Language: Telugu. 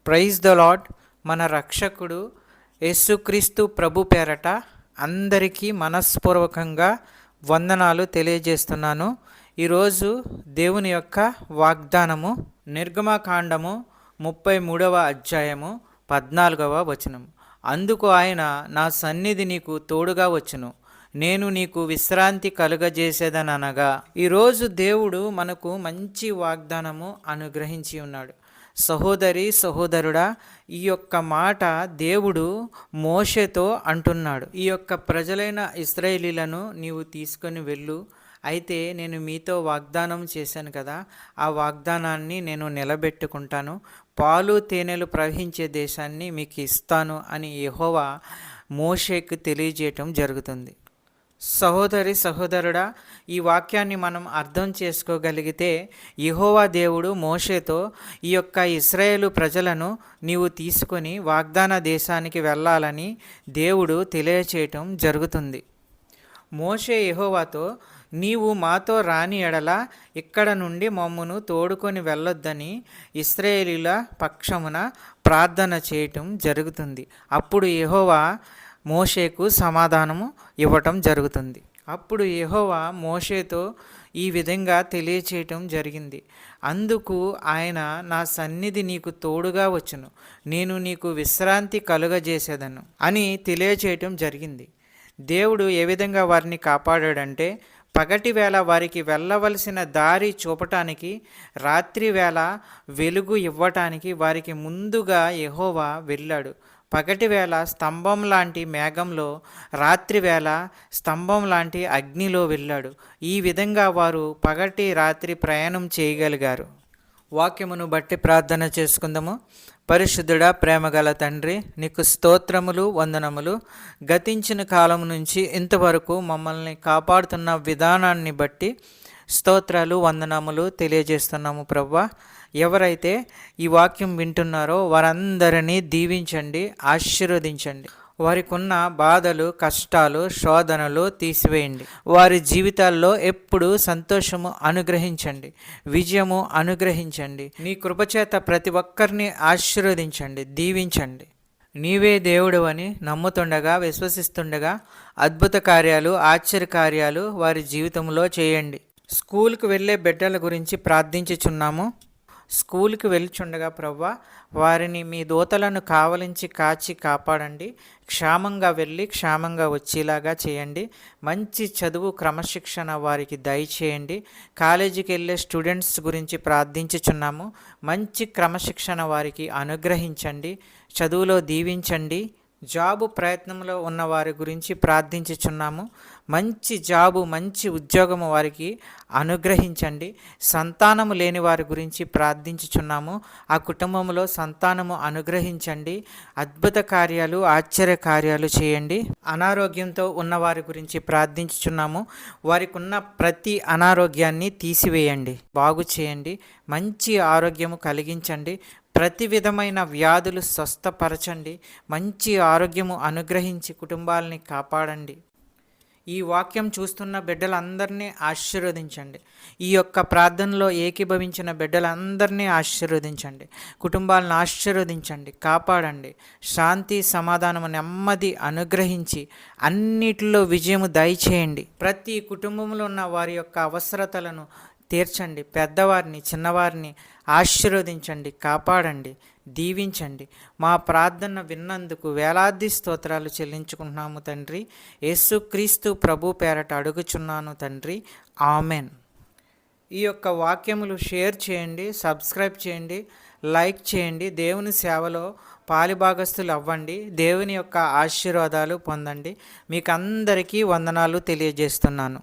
Praise the lord. మన రక్షకుడు యేసుక్రీస్తు ప్రభు పేరట అందరికీ మనస్పూర్వకంగా వందనాలు తెలియజేస్తున్నాను. ఈరోజు దేవుని యొక్క వాగ్దానము నిర్గమకాండము 33వ అధ్యాయము 14వ వచనం. అందుకు ఆయన, నా సన్నిధి నీకు తోడుగా వచ్చును, నేను నీకు విశ్రాంతి కలుగజేసేదనగా. ఈరోజు దేవుడు మనకు మంచి వాగ్దానము అనుగ్రహించి ఉన్నాడు. సహోదరి సహోదరుడా, ఈ యొక్క మాట దేవుడు మోషేతో అంటున్నాడు. ఈ యొక్క ప్రజలైన ఇశ్రాయేలీలను నీవు తీసుకొని వెళ్ళు, అయితే నేను మీతో వాగ్దానం చేశాను కదా, ఆ వాగ్దానాన్ని నేను నిలబెట్టుకుంటాను, పాలు తేనెలు ప్రవహించే దేశాన్ని మీకు ఇస్తాను అని యెహోవా మోషేకు తెలియజేయటం జరుగుతుంది. సహోదరి సహోదరుడా, ఈ వాక్యాన్ని మనం అర్థం చేసుకోగలిగితే యెహోవా దేవుడు మోషేతో ఈ యొక్క ఇశ్రాయేలు ప్రజలను నీవు తీసుకొని వాగ్దాన దేశానికి వెళ్ళాలని దేవుడు తెలియచేయటం జరుగుతుంది. మోషే యెహోవాతో, నీవు మాతో రాని ఎడల ఇక్కడ నుండి మమ్మను తోడుకొని వెళ్ళొద్దని ఇశ్రాయేలీల పక్షమున ప్రార్థన చేయటం జరుగుతుంది. అప్పుడు యెహోవా మోషేకు సమాధానము ఇవ్వటం జరుగుతుంది. అప్పుడు యెహోవా మోషేతో ఈ విధంగా తెలియచేయటం జరిగింది. అందుకు ఆయన, నా సన్నిధి నీకు తోడుగా వచ్చును, నేను నీకు విశ్రాంతి కలుగజేసేదను అని తెలియచేయటం జరిగింది. దేవుడు ఏ విధంగా వారిని కాపాడాడంటే, పగటి వేళ వారికి వెళ్ళవలసిన దారి చూపటానికి, రాత్రి వేళ వెలుగు ఇవ్వటానికి వారికి ముందుగా యెహోవా వెళ్ళాడు. పగటి వేళ స్తంభం లాంటి మేఘంలో, రాత్రి వేళ స్తంభం లాంటి అగ్నిలో వెళ్ళాడు. ఈ విధంగా వారు పగటి రాత్రి ప్రయాణం చేయగలిగారు. వాక్యమును బట్టి ప్రార్థన చేసుకుందాము. పరిశుద్ధుడా, ప్రేమగల తండ్రి, నీకు స్తోత్రములు, వందనములు. గతించిన కాలం నుంచి ఇంతవరకు మమ్మల్ని కాపాడుతున్న విధానాన్ని బట్టి స్తోత్రాలు, వందనములు తెలియజేస్తున్నాము ప్రభువా. ఎవరైతే ఈ వాక్యం వింటున్నారో వారందరినీ దీవించండి, ఆశీర్వదించండి. వారికి ఉన్న బాధలు, కష్టాలు, శోధనలు తీసివేయండి. వారి జీవితాల్లో ఎప్పుడు సంతోషము అనుగ్రహించండి, విజయము అనుగ్రహించండి. నీ కృపచేత ప్రతి ఒక్కరిని ఆశీర్వదించండి, దీవించండి. నీవే దేవుడు అని నమ్ముతుండగా, విశ్వసిస్తుండగా అద్భుత కార్యాలు, ఆశ్చర్య కార్యాలు వారి జీవితంలో చేయండి. స్కూల్కి వెళ్ళే బిడ్డల గురించి ప్రార్థించుచున్నాము. స్కూల్కి వెళ్ళుచుండగా ప్రవ్వా, వారిని మీ దూతలను కావలించి కాచి కాపాడండి. క్షేమంగా వెళ్ళి క్షేమంగా వచ్చేలాగా చేయండి. మంచి చదువు, క్రమశిక్షణ వారికి దయచేయండి. కాలేజీకి వెళ్ళే స్టూడెంట్స్ గురించి ప్రార్థించుచున్నాము. మంచి క్రమశిక్షణ వారికి అనుగ్రహించండి, చదువులో దీవించండి. జాబు ప్రయత్నంలో ఉన్న వారి గురించి ప్రార్థించుచున్నాము. మంచి జాబు, మంచి ఉద్యోగము వారికి అనుగ్రహించండి. సంతానము లేని వారి గురించి ప్రార్థించుచున్నాము. ఆ కుటుంబంలో సంతానము అనుగ్రహించండి. అద్భుత కార్యాలు, ఆశ్చర్య కార్యాలు చేయండి. అనారోగ్యంతో ఉన్న వారి గురించి ప్రార్థించుచున్నాము. వారికి ఉన్న ప్రతి అనారోగ్యాన్ని తీసివేయండి, బాగు చేయండి. మంచి ఆరోగ్యము కలిగించండి. ప్రతి విధమైన వ్యాధులు స్వస్థపరచండి. మంచి ఆరోగ్యము అనుగ్రహించి కుటుంబాలని కాపాడండి. ఈ వాక్యం చూస్తున్న బిడ్డలందరినీ ఆశీర్వదించండి. ఈ యొక్క ప్రార్థనలో ఏకీభవించిన బిడ్డలందరినీ ఆశీర్వదించండి. కుటుంబాలను ఆశీర్వదించండి, కాపాడండి. శాంతి, సమాధానము, నెమ్మది అనుగ్రహించి అన్నిటిలో విజయము దయచేయండి. ప్రతి కుటుంబంలో ఉన్న వారి యొక్క అవసరతలను తీర్చండి. పెద్దవారిని, చిన్నవారిని ఆశీర్వదించండి, కాపాడండి, దీవించండి. మా ప్రార్థన విన్నందుకు వేలాది స్తోత్రాలు చెల్లించుకుంటున్నాము తండ్రి. యేసుక్రీస్తు ప్రభు పేరట అడుగుచున్నాను తండ్రి, ఆమెన్. ఈ యొక్క వాక్యములు షేర్ చేయండి, సబ్స్క్రైబ్ చేయండి, లైక్ చేయండి. దేవుని సేవలో పాలిభాగస్తులు అవ్వండి. దేవుని యొక్క ఆశీర్వాదాలు పొందండి. మీకు అందరికీ వందనాలు తెలియజేస్తున్నాను.